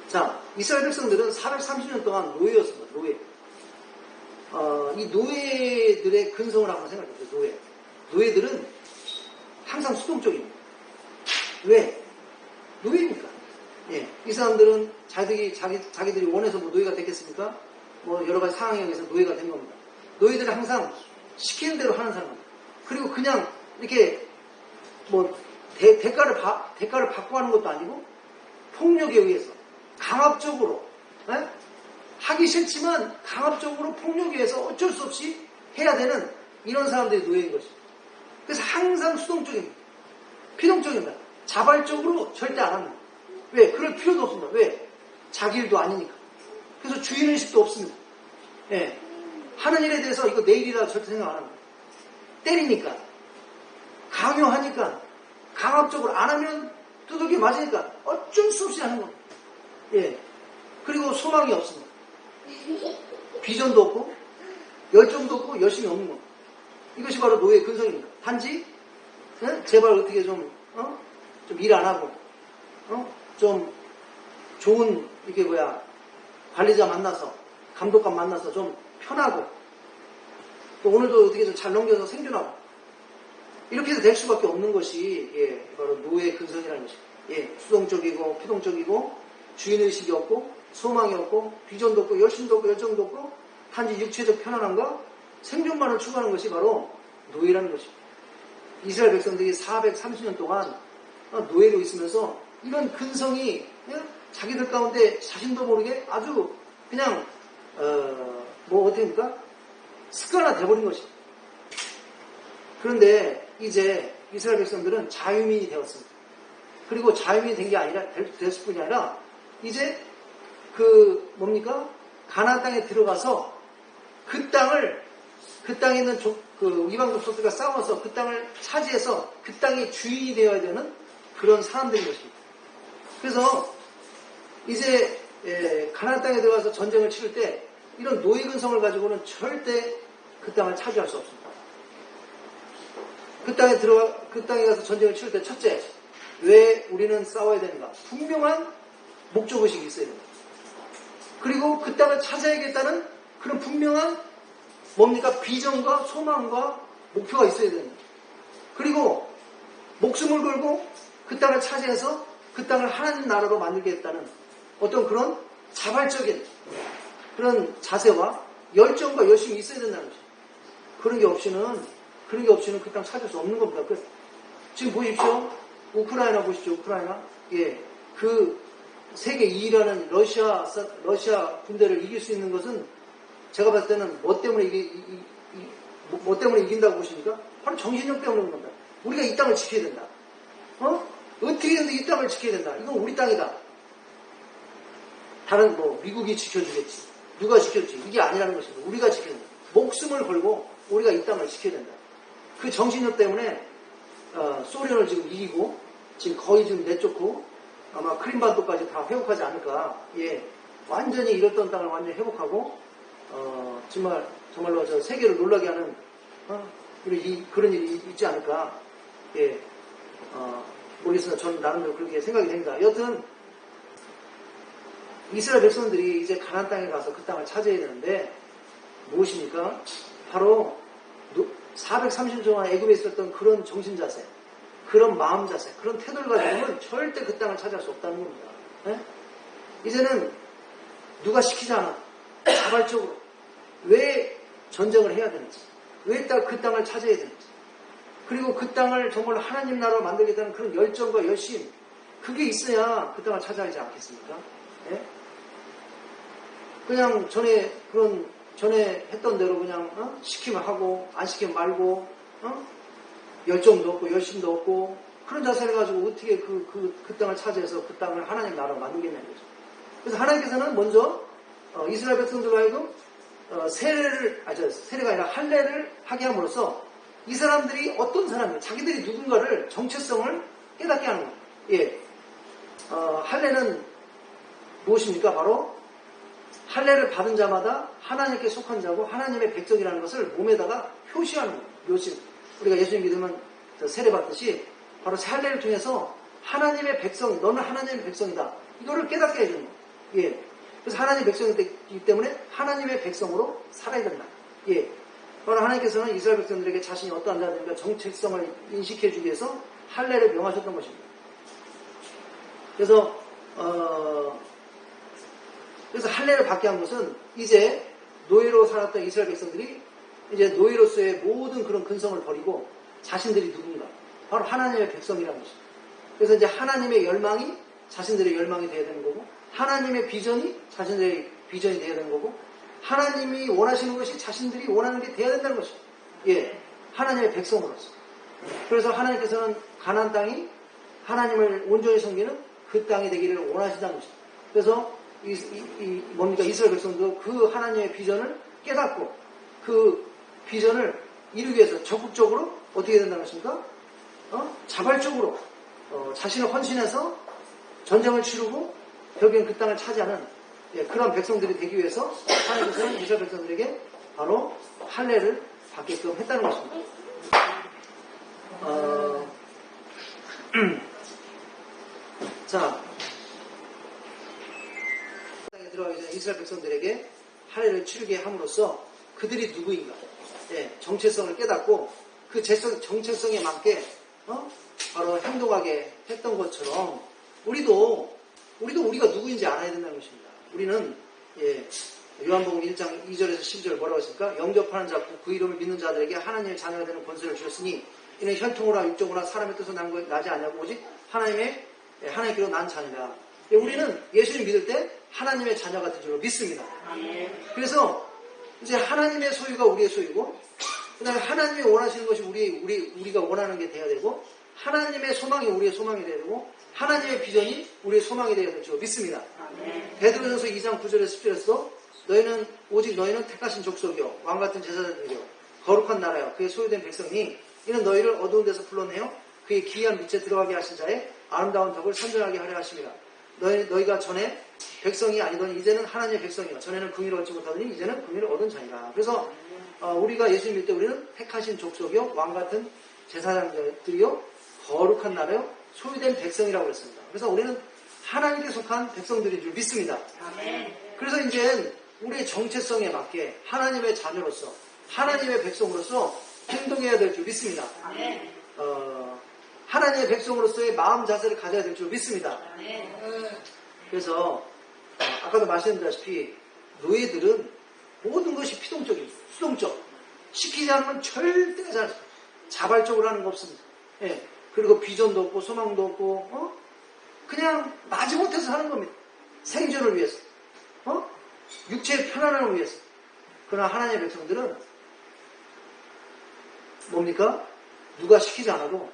자, 이스라엘 백성들은 430년 동안 노예였습니다. 노예. 이 노예들의 근성을 한번 생각해 보세요. 노예들은 항상 수동적입니다. 왜? 노예니까. 예. 이 사람들은 자기들이 원해서 뭐 노예가 됐겠습니까? 뭐 여러 가지 상황에 의해서 노예가 된 겁니다. 노예들은 항상 시키는 대로 하는 사람입니다. 그리고 그냥 이렇게 뭐 대가를 받고 하는 것도 아니고 폭력에 의해서 강압적으로 하기 싫지만 강압적으로 폭력에 의해서 어쩔 수 없이 해야 되는 이런 사람들이 노예인 것입니다. 그래서 항상 수동적입니다. 피동적입니다. 자발적으로 절대 안 합니다. 왜? 그럴 필요도 없습니다. 왜? 자기 일도 아니니까. 그래서 주인의식도 없습니다. 예. 하는 일에 대해서 이거 내 일이라 절대 생각 안 합니다. 때리니까, 강요하니까, 강압적으로 안 하면 두들겨 맞으니까 어쩔 수 없이 하는 겁니다. 예. 그리고 소망이 없습니다. 비전도 없고, 열정도 없고, 열심이 없는 겁니다. 이것이 바로 노예의 근성입니다. 단지, 제발 어떻게 좀 일 안 하고, 좀 좋은, 관리자 만나서, 감독관 만나서 좀 편하고, 또 오늘도 어떻게 좀 잘 넘겨서 생존하고, 이렇게 해서 될 수밖에 없는 것이, 예, 바로 노예의 근성이라는 것입니다. 예, 수동적이고, 피동적이고, 주인의식이 없고, 소망이 없고, 비전도 없고, 열심도 없고, 열정도 없고, 단지 육체적 편안함과 생존만을 추구하는 것이 바로 노예라는 것입니다. 이스라엘 백성들이 430년 동안 노예로 있으면서 이런 근성이 자기들 가운데 자신도 모르게 아주 그냥 어떻게 합니까? 습관화 돼버린 것입니다. 그런데 이제 이스라엘 백성들은 자유민이 되었습니다. 그리고 자유민이 된 게 아니라 됐을 뿐이 아니라 이제 가나안 땅에 들어가서 그 땅에 있는 이방 족속들과 싸워서 그 땅을 차지해서 그 땅의 주인이 되어야 되는 그런 사람들인 것입니다. 그래서 이제 가나안 땅에 들어가서 전쟁을 치를 때 이런 노예 근성을 가지고는 절대 그 땅을 차지할 수 없습니다. 그 땅에 가서 전쟁을 치를 때 첫째, 왜 우리는 싸워야 되는가? 분명한 목적의식이 있어야 됩니다. 그리고 그 땅을 차지하겠다는 그런 분명한 비전과 소망과 목표가 있어야 됩니다. 그리고 목숨을 걸고 그 땅을 차지해서 그 땅을 하나님 나라로 만들겠다는 어떤 그런 자발적인 그런 자세와 열정과 열심이 있어야 된다는 거죠. 그런 게 없이는 그 땅 찾을 수 없는 겁니다. 지금 보십시오. 우크라이나 보십시오. 우크라이나. 예. 그 세계 2위라는 러시아 군대를 이길 수 있는 것은 제가 봤을 때는 뭐 때문에 뭐 때문에 이긴다고 보십니까? 바로 정신력 때문에 그런 겁니다. 우리가 이 땅을 지켜야 된다. 어떻게든 이 땅을 지켜야 된다. 이건 우리 땅이다. 다른 미국이 지켜주겠지. 누가 지켜주지? 이게 아니라는 것입니다. 우리가 지켜야 된다. 목숨을 걸고 우리가 이 땅을 지켜야 된다. 그 정신력 때문에 소련을 지금 이기고 지금 거의 지금 내쫓고 아마 크림반도까지 다 회복하지 않을까. 예, 완전히 잃었던 땅을 완전히 회복하고 정말로 저 세계를 놀라게 하는 그런 일이 있지 않을까. 예, 모르겠으나 저는 나름대로 그렇게 생각이 됩니다. 여튼 이스라엘 백성들이 이제 가나안 땅에 가서 그 땅을 차지해야 되는데 무엇입니까? 바로 430년 동안 애굽에 있었던 그런 정신 자세, 그런 마음 자세, 그런 태도를 가지고는 절대 그 땅을 차지할 수 없다는 겁니다. 네? 이제는 누가 시키지 않아. 자발적으로 왜 전쟁을 해야 되는지, 왜 그 땅을 차지해야 되는지, 그리고 그 땅을 정말로 하나님 나라로 만들겠다는 그런 열정과 열심, 그게 있어야 그 땅을 차지하지 않겠습니까? 네? 그냥 전에 했던 대로 그냥 시키면 하고 안 시키면 말고 열정도 없고 열심도 없고 그런 자세를 가지고 어떻게 그 땅을 차지해서 그 땅을 하나님 나라로 만들겠냐는 거죠. 그래서 하나님께서는 먼저 이스라엘 백성들과 하여금 세례가 아니라 할례를 하게 함으로써 이 사람들이 어떤 사람들, 자기들이 누군가를 정체성을 깨닫게 하는 거예요. 예, 할례는 무엇입니까? 바로 할례를 받은 자마다 하나님께 속한 자고 하나님의 백성이라는 것을 몸에다가 표시하는 거예요. 묘심. 우리가 예수님 믿으면 세례 받듯이 바로 할례를 통해서 하나님의 백성, 너는 하나님의 백성이다. 이거를 깨닫게 해주는 거예요. 예. 그래서 하나님의 백성이기 때문에 하나님의 백성으로 살아야 된다. 예. 바로 하나님께서는 이스라엘 백성들에게 자신이 어떠한 자들인가 정체성을 인식해주기 위해서 할례를 명하셨던 것입니다. 그래서 할례를 받게 한 것은 이제 노예로 살았던 이스라엘 백성들이 이제 노예로서의 모든 그런 근성을 버리고 자신들이 누군가 바로 하나님의 백성이라는 것입니다. 그래서 이제 하나님의 열망이 자신들의 열망이 되어야 되는 거고 하나님의 비전이 자신들의 비전이 되어야 되는 거고 하나님이 원하시는 것이 자신들이 원하는 게 되어야 된다는 것입니다. 예, 하나님의 백성으로서. 그래서 하나님께서는 가나안 땅이 하나님을 온전히 섬기는 그 땅이 되기를 원하신다는 것입니다. 그래서 이스라엘 백성도 그 하나님의 비전을 깨닫고 그 비전을 이루기 위해서 적극적으로 어떻게 된다는 것입니까? 자발적으로 자신을 헌신해서 전쟁을 치르고 결국엔 그 땅을 차지하는 그런 백성들이 되기 위해서 하나님께서는 이스라엘 백성들에게 바로 할례를 받게끔 했다는 것입니다. 자, 땅에 들어가기 전에 이스라엘 백성들에게 할례를 치르게 함으로써 그들이 누구인가, 정체성을 깨닫고 그 정체성에 맞게 바로 행동하게 했던 것처럼 우리도 우리가 누구인지 알아야 된다는 것입니다. 우리는 요한복음 1장 2절에서 12절 뭐라고 했습니까? 영접하는 자, 그 이름을 믿는 자들에게 하나님의 자녀가 되는 권세를 주셨으니 이는 혈통으로나 육적으로나 사람의 뜻으로 나지 아니하고 오직 하나님께로 난 자녀라. 우리는 예수를 믿을 때 하나님의 자녀가 된 줄로 믿습니다. 그래서 이제 하나님의 소유가 우리의 소유고 그 다음에 하나님이 원하시는 것이 우리가 원하는 게 돼야 되고 하나님의 소망이 우리의 소망이 돼야 되고 하나님의 비전이 우리의 소망이 되어야 될 줄 믿습니다. 베드로전서 2장 9절에서 10절에서 오직 너희는 택하신 족속이요 왕같은 제사장들이요 거룩한 나라요 그의 소유된 백성이니 이는 너희를 어두운 데서 불러내어 그의 기이한 빛에 들어가게 하신 자의 아름다운 덕을 선전하게 하려 하심이라. 너희가 전에 백성이 아니더니 이제는 하나님의 백성이요 전에는 긍휼을 얻지 못하더니 이제는 긍휼을 얻은 자이라. 그래서 우리가 예수 믿을 때 우리는 택하신 족속이요 왕같은 제사장들이요 거룩한 나라요 소유된 백성이라고 했습니다. 그래서 우리는 하나님께 속한 백성들인 줄 믿습니다. 그래서 이제 우리의 정체성에 맞게 하나님의 자녀로서 하나님의 백성으로서 행동해야 될 줄 믿습니다. 하나님의 백성으로서의 마음 자세를 가져야 될 줄 믿습니다. 그래서 아까도 말씀드렸다시피 노예들은 모든 것이 피동적입니다. 수동적. 시키지 않으면 절대 자발적으로 하는 거 없습니다. 예. 그리고 비전도 없고 소망도 없고 그냥 마지못해서 하는 겁니다. 생존을 위해서. 육체의 편안함을 위해서. 그러나 하나님의 백성들은 뭡니까? 누가 시키지 않아도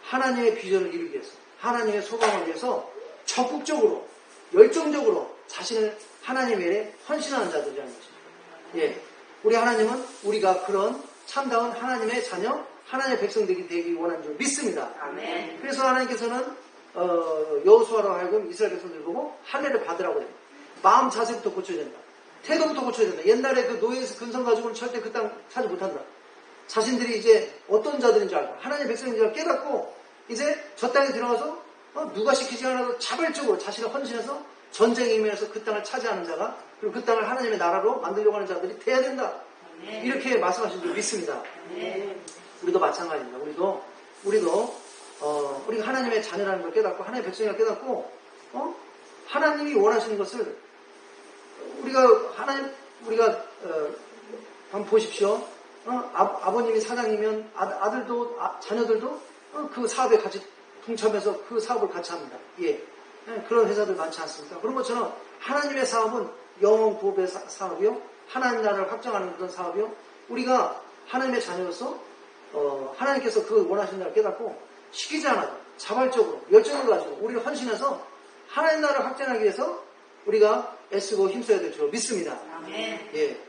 하나님의 비전을 이루기 위해서, 하나님의 소망을 위해서 적극적으로, 열정적으로 자신을 하나님의 헌신하는 자들이라는 거죠. 예. 우리 하나님은 우리가 그런 참다운 하나님의 자녀, 하나님의 백성들이 되기 원하는 줄 믿습니다. 아멘. 그래서 하나님께서는 여호수아로 하여금 이스라엘 백성들 보고 할례를 받으라고 해요. 마음 자세부터 고쳐야 된다. 태도부터 고쳐야 된다. 옛날에 그 노예에서 근성 가지고는 절대 그 땅 차지 못한다. 자신들이 이제 어떤 자들인 줄 알고 하나님의 백성인 줄 깨닫고 이제 저 땅에 들어가서 누가 시키지 않아도 자발적으로 자신을 헌신해서 전쟁에 임해서 그 땅을 차지하는 자가 그리고 그 땅을 하나님의 나라로 만들려고 하는 자들이 돼야 된다. 이렇게 말씀하신 줄 믿습니다. 우리도 마찬가지입니다. 우리도 우리가 하나님의 자녀라는 걸 깨닫고 하나님의 백성이라는 걸 깨닫고 하나님이 원하시는 것을 우리가 한번 보십시오. 아버님이 사장이면 아들도 자녀들도 그 사업에 같이 동참해서 그 사업을 같이 합니다. 예. 그런 회사들 많지 않습니까? 그런 것처럼 하나님의 사업은 영혼 구업의 사업이요, 하나님 나라를 확장하는 그런 사업이요. 우리가 하나님의 자녀로서 하나님께서 그 원하시는 날 깨닫고 시키지 않아도 자발적으로 열정을 가지고 우리를 헌신해서 하나님 나라를 확장하기 위해서 우리가 애쓰고 힘써야 될 줄 믿습니다. 아멘. 예.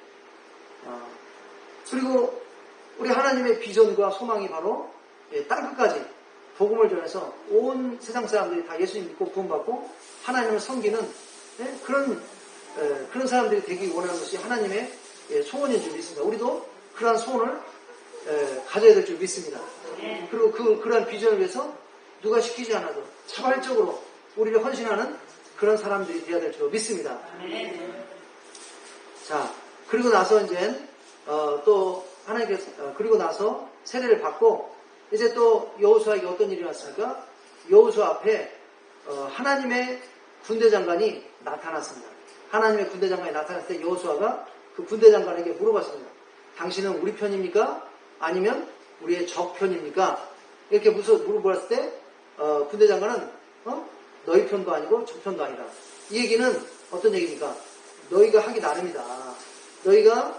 그리고 우리 하나님의 비전과 소망이 바로 땅끝까지 복음을 전해서 온 세상 사람들이 다 예수님 믿고 구원받고 하나님을 섬기는 그런 사람들이 되기 원하는 것이 하나님의 소원인 줄 믿습니다. 우리도 그러한 소원을 가져야 될 줄 믿습니다. 그리고 그러한 비전을 위해서 누가 시키지 않아도 자발적으로 우리를 헌신하는 그런 사람들이 되어야 될 줄 믿습니다. 자, 그리고 나서 이제 또 하나님께서 그리고 나서 세례를 받고 이제 또 여호수아에게 어떤 일이 왔습니까? 여호수아 앞에 하나님의 군대 장관이 나타났습니다. 하나님의 군대 장관이 나타났을 때 여호수아가 그 군대 장관에게 물어봤습니다. 당신은 우리 편입니까? 아니면 우리의 적 편입니까? 이렇게 물어봤을 때 군대 장관은 너희 편도 아니고 적 편도 아니라. 이 얘기는 어떤 얘기입니까? 너희가 하기 나름이다. 너희가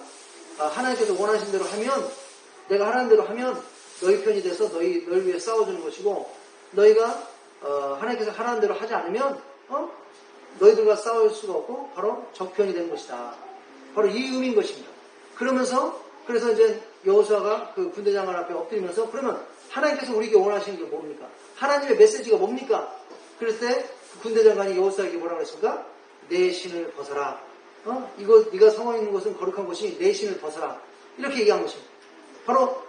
하나님께서 원하신 대로 하면, 내가 하라는 대로 하면 너희 편이 돼서 너희를 위해 싸워주는 것이고, 너희가 하나님께서 하라는 대로 하지 않으면 너희들과 싸울 수가 없고 바로 적편이 되는 것이다. 바로 이 의미인 것입니다. 그래서 이제 여호수아가 그 군대 장관 앞에 엎드리면서 그러면 하나님께서 우리에게 원하시는 게 뭡니까? 하나님의 메시지가 뭡니까? 그랬을 때 그 군대 장관이 여호수아에게 뭐라고 했습니까? 내 신을 벗어라. 네가 성화 있는 것은 거룩한 것이 내 신을 벗어라. 이렇게 얘기한 것입니다. 바로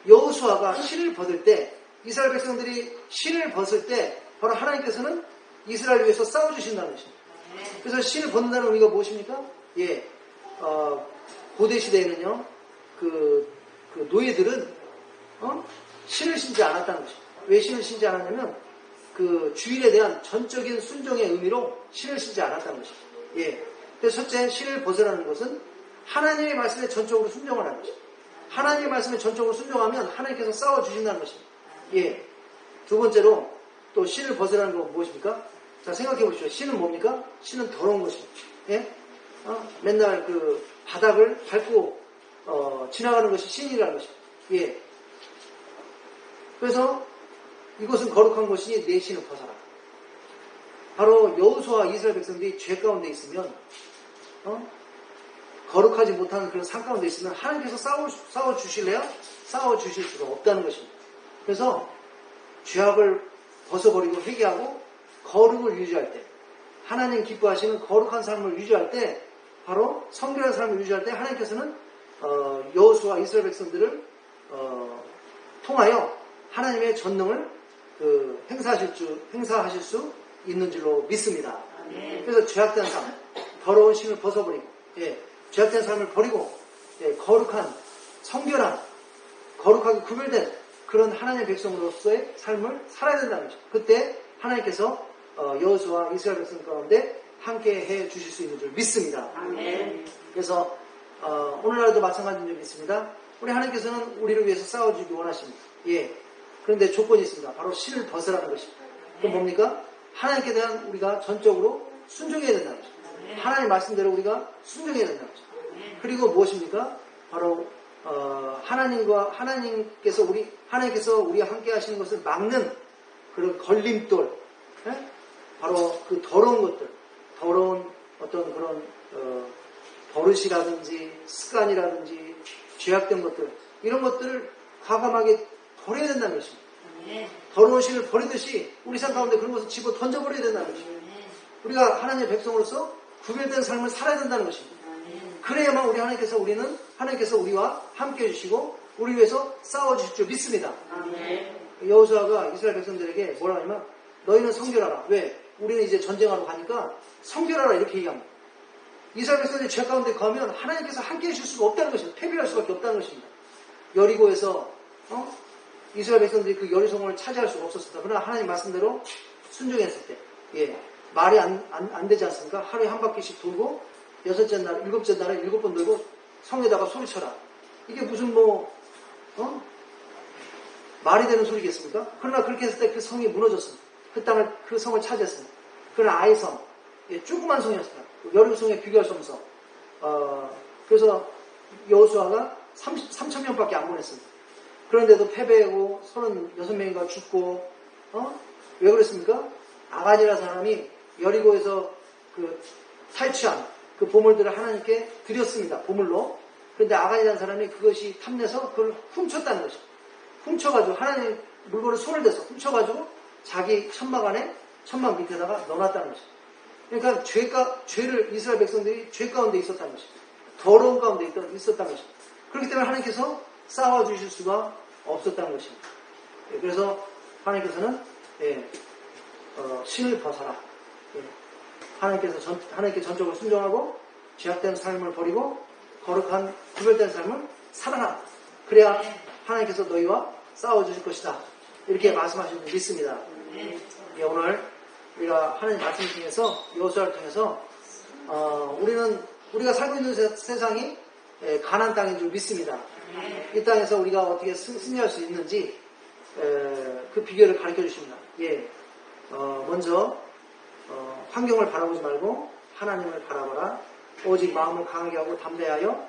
여호수아가 신을 벗을 때, 이스라엘 백성들이 신을 벗을 때 바로 하나님께서는 이스라엘을 위해서 싸워주신다는 것입니다. 그래서 신을 벗는다는 의미가 무엇입니까? 예, 고대 시대에는요, 그 노예들은 신을 신지 않았다는 것입니다. 왜 신을 신지 않았냐면 그 주일에 대한 전적인 순종의 의미로 신을 신지 않았다는 것입니다. 예. 그래서 첫째, 신을 벗으라는 것은 하나님의 말씀에 전적으로 순종을 하는 것입니다. 하나님의 말씀에 전적으로 순종하면 하나님께서 싸워주신다는 것입니다. 예. 두 번째로 또 신을 벗으라는 건 무엇입니까? 자, 생각해 보십시오. 신은 뭡니까? 신은 더러운 것입니다. 예? 맨날 그 바닥을 밟고 지나가는 것이 신이라는 것입니다. 예. 그래서 이것은 거룩한 것이니 내 신을 벗어라. 바로 여호수아와 이스라엘 백성들이 죄 가운데 있으면 거룩하지 못하는 그런 삶 가운데 있으면 하나님께서 싸워주실래요? 싸워주실 수가 없다는 것입니다. 그래서 죄악을 벗어버리고 회개하고 거룩을 유지할 때, 하나님 기뻐하시는 거룩한 삶을 유지할 때, 바로 성결한 삶을 유지할 때 하나님께서는 여호수아와 이스라엘 백성들을 통하여 하나님의 전능을 행사하실 수 있는 줄로 믿습니다. 그래서 죄악된 삶, 더러운 신을 벗어버리고, 죄악된 삶을 버리고, 거룩한, 성결한, 거룩하게 구별된 그런 하나님의 백성으로서의 삶을 살아야 된다는 것입니다. 그때 하나님께서 여호수아와 이스라엘 백성 가운데 함께 해 주실 수 있는 줄 믿습니다. 아멘. 그래서 오늘날도 마찬가지인 점이 있습니다. 우리 하나님께서는 우리를 위해서 싸워주기 원하십니다. 예. 그런데 조건이 있습니다. 바로 신을 벗으라는 것입니다. 그럼 뭡니까? 하나님께 대한 우리가 전적으로 순종해야 된다는 것입니다. 하나님 말씀대로 우리가 순종해야 된다는 것입니다. 그리고 무엇입니까? 바로 하나님께서 우리와 함께 하시는 것을 막는 그런 걸림돌, 예? 바로 그 더러운 것들, 더러운 어떤 그런 버릇이라든지 습관이라든지 죄악된 것들, 이런 것들을 과감하게 버려야 된다는 것입니다. 더러운 신을 버리듯이 우리 삶 가운데 그런 것을 집어 던져버려야 된다는 것입니다. 우리가 하나님의 백성으로서 구별된 삶을 살아야 된다는 것입니다. 그래야만 하나님께서 우리와 함께 해주시고 우리 위해서 싸워주실 줄 믿습니다. 여호수아가 이스라엘 백성들에게 뭐라고 하냐면 너희는 성결하라. 왜? 우리는 이제 전쟁하러 가니까 성결하라 이렇게 얘기합니다. 이스라엘 백성들이 죄 가운데 가면 하나님께서 함께 해주실 수가 없다는 것입니다. 패배할 수밖에 없다는 것입니다. 여리고에서 이스라엘 백성들이 그 여리성을 차지할 수가 없었습니다. 그러나 하나님 말씀대로 순종했을 때, 예, 말이 안 되지 않습니까? 하루에 한 바퀴씩 돌고 일곱째 날에 7번 돌고 성에다가 소리쳐라. 이게 무슨 말이 되는 소리겠습니까? 그러나 그렇게 했을 때 그 성이 무너졌습니다. 그 성을 차지했습니다. 그러나 아이성, 예, 조그만 성이었습니다. 여리고성에 비교할 수 없어서 그래서 여호수아가 3,000명밖에 안 보냈습니다. 그런데도 패배하고 36명인가 죽고 왜 그랬습니까? 아간이라는 사람이 여리고에서 그 탈취한 그 보물들을 하나님께 드렸습니다. 보물로. 그런데 아간이라는 사람이 그것이 탐내서 그걸 훔쳤다는 것입니다. 훔쳐가지고 하나님 물건을 손을 대서 훔쳐가지고 자기 천막 밑에다가 넣어놨다는 것입니다. 그러니까 죄를 이스라엘 백성들이 죄 가운데 있었다는 것입니다. 더러운 가운데 있었다는 것입니다. 그렇기 때문에 하나님께서 싸워주실 수가 없었다는 것입니다. 예, 그래서 하나님께서는 신을 벗어라. 예, 하나님께 전적으로 순종하고 죄악된 삶을 버리고 거룩한 구별된 삶을 살아라. 그래야 하나님께서 너희와 싸워주실 것이다. 이렇게 말씀하시는 줄 믿습니다. 예, 오늘 우리가 하나님 말씀 중에서 여호수아를 통해서 우리가 살고 있는 세상이 가나안 땅인 줄 믿습니다. 이 땅에서 우리가 어떻게 승리할 수 있는지 그 비결을 가르쳐 주십니다. 예, 먼저 환경을 바라보지 말고 하나님을 바라보라. 오직 마음을 강하게 하고 담대하여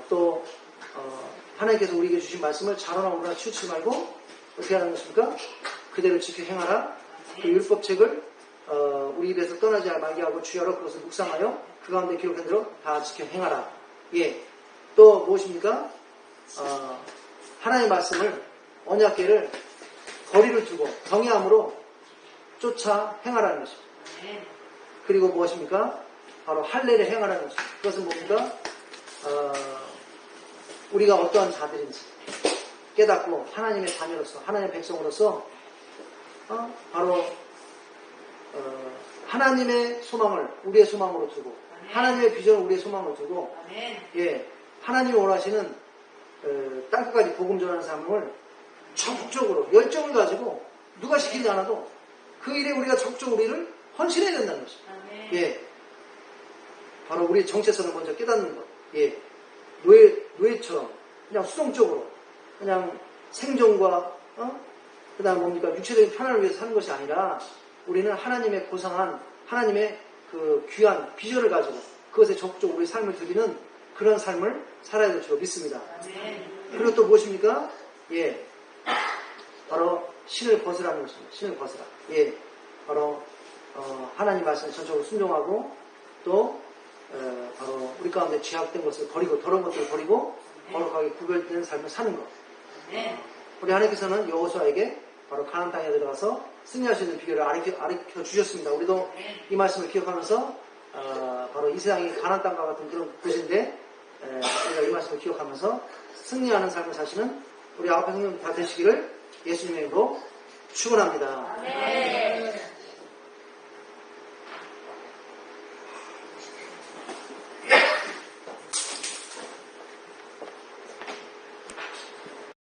또 하나님께서 우리에게 주신 말씀을 자로나 오르나 치우치지 말고 어떻게 하는 것입니까? 그대로 지켜 행하라. 그 율법책을 우리 입에서 떠나지 말게 하고 주야로 그것을 묵상하여 그 가운데 기록한 대로 다 지켜 행하라. 예. 또 무엇입니까? 하나님의 말씀을 언약궤를 거리를 두고 경외함으로 쫓아 행하라는 것입니다. 그리고 무엇입니까? 바로 할례를 행하라는 것입니다. 그것은 뭡니까? 우리가 어떠한 자들인지 깨닫고 하나님의 자녀로서 하나님의 백성으로서 바로 하나님의 소망을 우리의 소망으로 두고 하나님의 비전을 우리의 소망으로 두고 예, 하나님이 원하시는 땅끝까지 복음 전하는 삶을 적극적으로 열정을 가지고 누가 시키지 않아도 그 일에 우리가 적극적으로 우리를 헌신해야 된다는 것입니다. 예, 바로 우리의 정체성을 먼저 깨닫는 것. 예, 노예처럼 그냥 수동적으로 그냥 생존과 그 다음 뭡니까? 육체적인 편안을 위해서 사는 것이 아니라 우리는 하나님의 고상한 하나님의 그 귀한 비전을 가지고 그것에 적극적으로 우리의 삶을 드리는 그런 삶을 살아야 될 줄 믿습니다. 그리고 또 무엇입니까? 예, 바로 신을 벗으라는 것입니다. 신을 벗으라. 예, 바로 하나님 말씀에 전적으로 순종하고 또 바로 우리 가운데 죄악된 것을 버리고 더러운 것들을 버리고 거룩하게 구별된 삶을 사는 것. 우리 하나님께서는 여호수아에게 바로 가나안 땅에 들어가서 승리할 수 있는 비결을 가르쳐 주셨습니다. 우리도 이 말씀을 기억하면서 바로 이 세상이 가나안 땅과 같은 그런 곳인데 우리가 이 말씀을 기억하면서 승리하는 삶을 사시는 우리 아홉 성령 다 되시기를 예수님의 이름으로 축원합니다.